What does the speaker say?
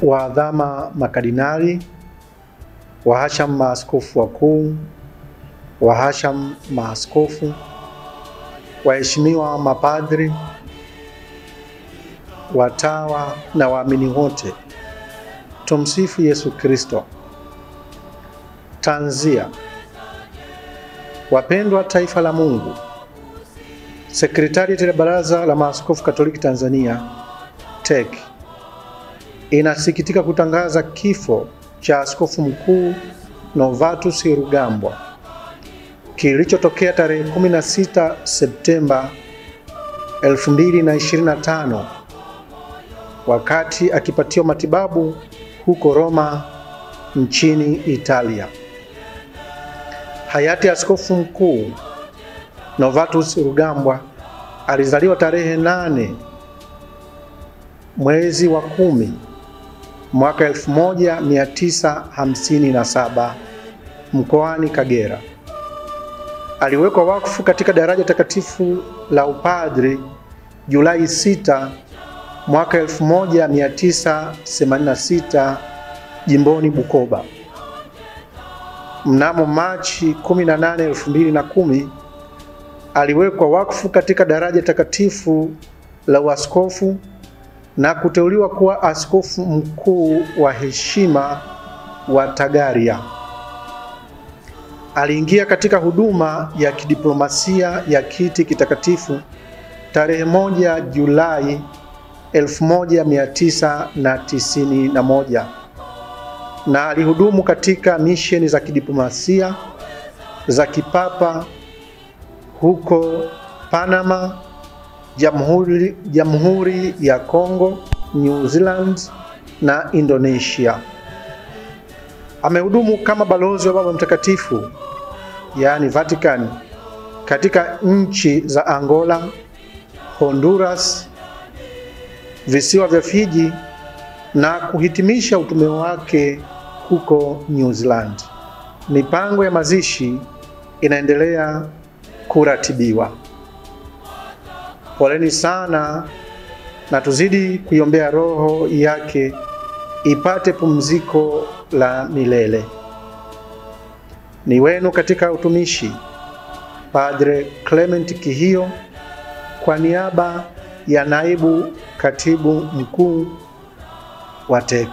Waadhama makardinali, wahasham maaskofu wakuu, wahasham maaskofu, waheshimiwa mapadri, watawa na waamini wote. Tumsifu Yesu Kristo. Tanzia. Wapendwa taifa la Mungu, Sekretarieti ya Baraza la Maaskofu Katoliki Tanzania TEC inasikitika kutangaza kifo cha Askofu Mkuu Novatus Rugambwa kilichotokea tarehe 16 Septemba 2025 wakati akipatiwa matibabu huko Roma nchini Italia. Hayati Askofu Mkuu Novatus Rugambwa alizaliwa tarehe 8 mwezi wa 10 mwaka 1957 mkoani Kagera. Aliwekwa wakfu katika daraja takatifu la upadri Julai 6 mwaka 1986 jimboni Bukoba. Mnamo Machi 18, 2010 aliwekwa wakfu katika daraja takatifu la uaskofu na kuteuliwa kuwa askofu mkuu wa heshima wa Tagaria. Aliingia katika huduma ya kidiplomasia ya kiti kitakatifu tarehe 1 Julai 1991 na alihudumu katika misheni za kidiplomasia za kipapa huko Panama, Jamhuri ya Kongo, New Zealand na Indonesia. Amehudumu kama balozi wa Baba Mtakatifu, yaani Vatican, katika nchi za Angola, Honduras, visiwa vya Fiji na kuhitimisha utume wake huko New Zealand. Mipango ya mazishi inaendelea kuratibiwa. Poleni sana na tuzidi kuiombea roho yake ipate pumziko la milele. Ni wenu katika utumishi, Padre Clement Kihio, kwa niaba ya naibu katibu mkuu wa TEC.